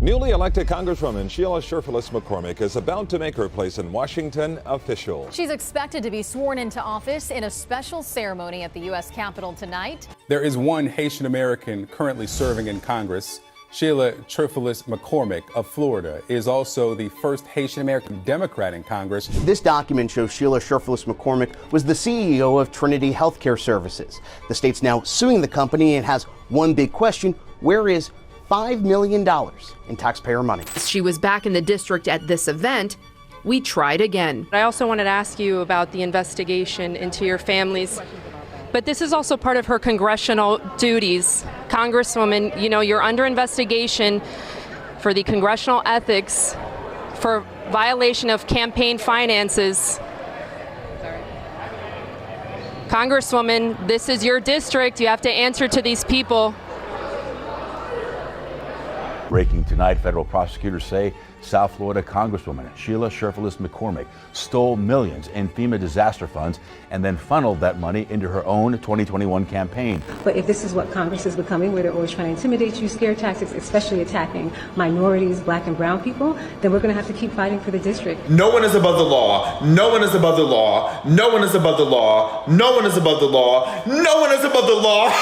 Newly elected Congresswoman Sheila Cherfilus-McCormick is about to make her place in Washington official. She's expected to be sworn into office in a special ceremony at the U.S. Capitol tonight. There is one Haitian American currently serving in Congress. Sheila Cherfilus-McCormick of Florida is also the first Haitian American Democrat in Congress. This document shows Sheila Cherfilus-McCormick was the CEO of Trinity Healthcare Services. The state's now suing the company and has one big question: where is $5 million in taxpayer money? She was back in the district at this event. We tried again. I also wanted to ask you about the investigation into your families. But this is also part of her congressional duties. Congresswoman, you know, you're under investigation for the congressional ethics for violation of campaign finances. Congresswoman, this is your district. You have to answer to these people. Breaking tonight, federal prosecutors say South Florida Congresswoman Sheila Cherfilus-McCormick stole millions in FEMA disaster funds and then funneled that money into her own 2021 campaign. But if this is what Congress is becoming, where they're always trying to intimidate you, scare tactics, especially attacking minorities, black and brown people, then we're going to have to keep fighting for the district. No one is above the law. No one is above the law. No one is above the law. No one is above the law. No one is above the law.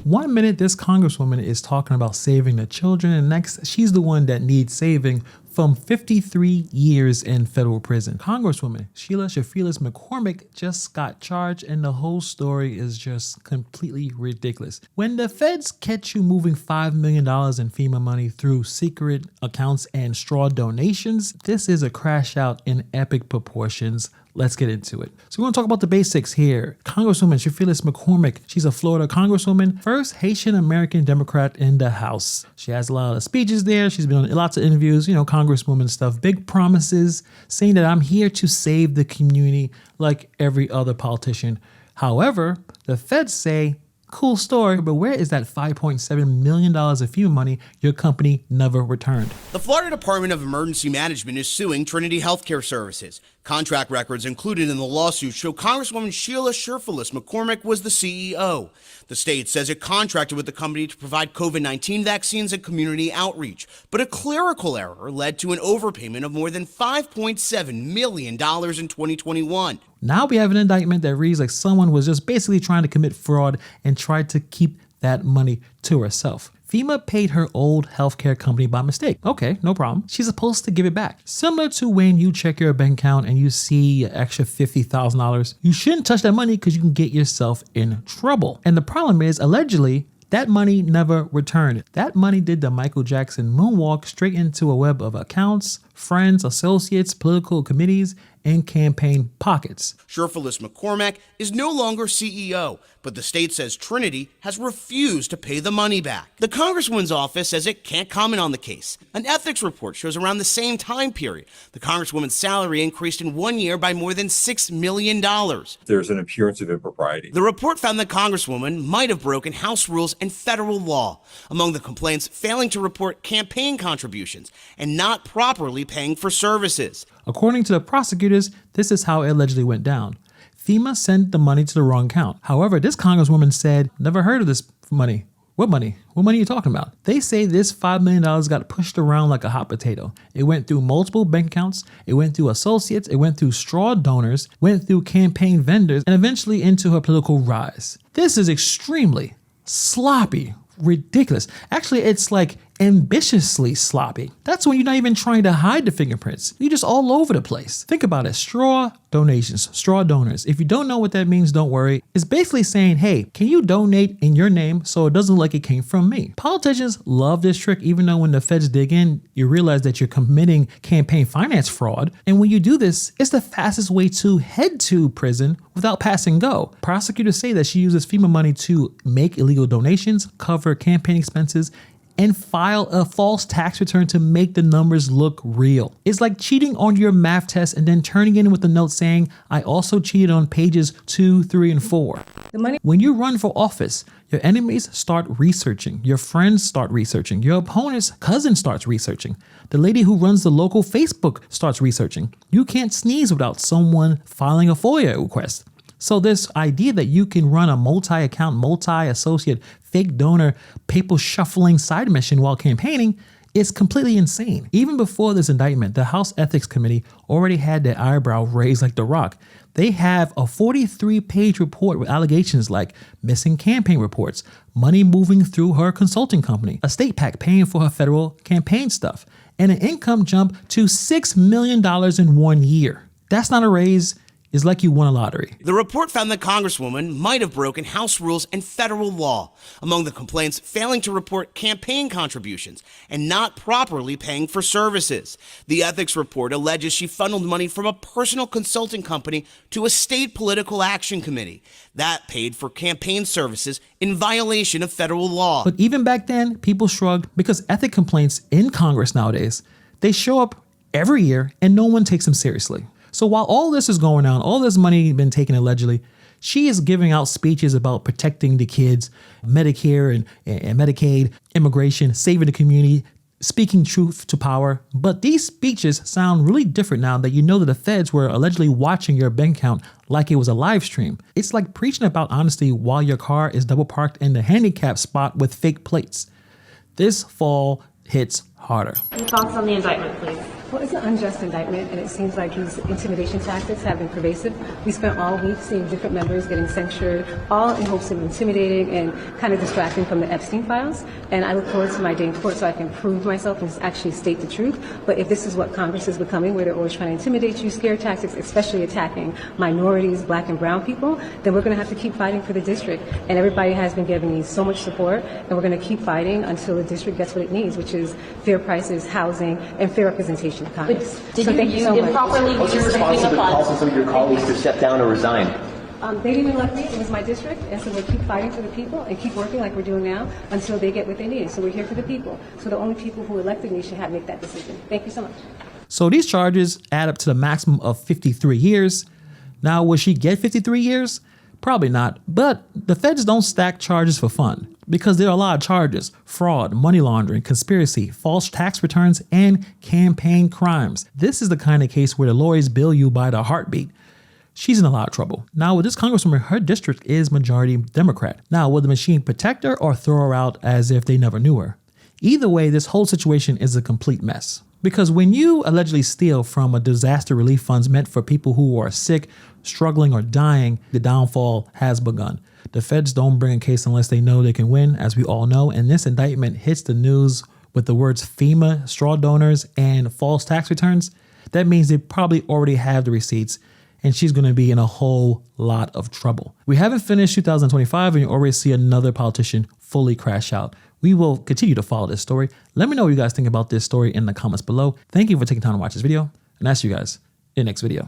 1 minute, this Congresswoman is talking about saving the children, and next, she's the one that needs saving from 53 years in federal prison. Congresswoman Sheila Cherfilus-McCormick just got charged, and the whole story is just completely ridiculous. When the feds catch you moving $5 million in FEMA money through secret accounts and straw donations, this is a crash out in epic proportions. Let's get into it. So we're going to talk about the basics here. Congresswoman Cherfilus-McCormick, she's a Florida Congresswoman, first Haitian American Democrat in the House. She has a lot of speeches there. She's been on lots of interviews, you know, Congresswoman stuff, big promises, saying that I'm here to save the community like every other politician. However, the feds say, cool story, but where is that $5.7 million of FEMA money your company never returned? The Florida Department of Emergency Management is suing Trinity Healthcare Services. Contract records included in the lawsuit show Congresswoman Sheila Cherfilus-McCormick was the CEO. The state says it contracted with the company to provide COVID-19 vaccines and community outreach, but a clerical error led to an overpayment of more than $5.7 million in 2021. Now we have an indictment that reads like someone was just basically trying to commit fraud and tried to keep that money to herself. FEMA paid her old healthcare company by mistake. Okay, no problem. She's supposed to give it back. Similar to when you check your bank account and you see an extra $50,000, you shouldn't touch that money because you can get yourself in trouble. And the problem is, allegedly, that money never returned. That money did the Michael Jackson moonwalk straight into a web of accounts, friends, associates, political committees, and campaign pockets. Cherfilus-McCormick is no longer CEO, but the state says Trinity has refused to pay the money back. The Congresswoman's office says it can't comment on the case. An ethics report shows around the same time period, the Congresswoman's salary increased in 1 year by more than $6 million. There's an appearance of impropriety. The report found the Congresswoman might have broken House rules and federal law. Among the complaints, failing to report campaign contributions and not properly paying for services. According to the prosecutors, this is how it allegedly went down. FEMA sent the money to the wrong account. However, this Congresswoman said, never heard of this money. What money? What money are you talking about? They say this $5 million got pushed around like a hot potato. It went through multiple bank accounts, it went through associates, it went through straw donors, went through campaign vendors, and eventually into her political rise. This is extremely sloppy, ridiculous. Actually, it's like ambitiously sloppy. That's when you're not even trying to hide the fingerprints. You're just all over the place. Think about it. Straw donations, straw donors. If you don't know what that means, don't worry. It's basically saying, hey, can you donate in your name so it doesn't look like it came from me? Politicians love this trick, even though when the feds dig in, you realize that you're committing campaign finance fraud. And when you do this, it's the fastest way to head to prison without passing go. Prosecutors say that she uses FEMA money to make illegal donations, cover campaign expenses, and file a false tax return to make the numbers look real. It's like cheating on your math test and then turning in with a note saying, I also cheated on pages 2, 3, and 4. When you run for office, your enemies start researching, your friends start researching, your opponent's cousin starts researching, the lady who runs the local Facebook starts researching. You can't sneeze without someone filing a FOIA request. So this idea that you can run a multi-account, multi-associate, fake donor, paper shuffling side mission while campaigning is completely insane. Even before this indictment, the House Ethics Committee already had their eyebrow raised like The Rock. They have a 43-page report with allegations like missing campaign reports, money moving through her consulting company, a state PAC paying for her federal campaign stuff, and an income jump to $6 million in 1 year. That's not a raise. It's like you won a lottery. The report found that Congresswoman might have broken House rules and federal law. Among the complaints, failing to report campaign contributions and not properly paying for services. The ethics report alleges she funneled money from a personal consulting company to a state political action committee. That paid for campaign services in violation of federal law. But even back then, people shrugged because ethic complaints in Congress nowadays, they show up every year and no one takes them seriously. So while all this is going on, all this money been taken allegedly, she is giving out speeches about protecting the kids, Medicare and Medicaid, immigration, saving the community, speaking truth to power. But these speeches sound really different now that you know that the feds were allegedly watching your bank account like it was a live stream. It's like preaching about honesty while your car is double parked in the handicap spot with fake plates. This fall hits harder. Your thoughts on the indictment, please? Well, it's an unjust indictment, and it seems like these intimidation tactics have been pervasive. We spent all week seeing different members getting censured, all in hopes of intimidating and kind of distracting from the Epstein files. And I look forward to my day in court so I can prove myself and actually state the truth. But if this is what Congress is becoming, where they're always trying to intimidate you, scare tactics, especially attacking minorities, black and brown people, then we're going to have to keep fighting for the district. And everybody has been giving me so much support, and we're going to keep fighting until the district gets what it needs, which is fair prices, housing, and fair representation. Congress. Did you improperly use your responsibility to call for some of your colleagues to step down or resign? They didn't elect me. It was my district, and so we'll keep fighting for the people and keep working like we're doing now until they get what they need. So we're here for the people. So the only people who elected me should have make that decision. Thank you so much. So these charges add up to the maximum of 53 years. Now, will she get 53 years? Probably not. But the feds don't stack charges for fun, because there are a lot of charges: fraud, money laundering, conspiracy, false tax returns, and campaign crimes. This is the kind of case where the lawyers bill you by the heartbeat. She's in a lot of trouble. Now, with this Congresswoman, her district is majority Democrat. Now, will the machine protect her or throw her out as if they never knew her? Either way, this whole situation is a complete mess. Because when you allegedly steal from a disaster relief funds meant for people who are sick, struggling, or dying, the downfall has begun. The feds don't bring a case unless they know they can win, as we all know, and this indictment hits the news with the words FEMA, straw donors, and false tax returns. That means they probably already have the receipts, and she's going to be in a whole lot of trouble. We haven't finished 2025, and you already see another politician fully crash out. We will continue to follow this story. Let me know what you guys think about this story in the comments below. Thank you for taking time to watch this video, and I'll see you guys in the next video.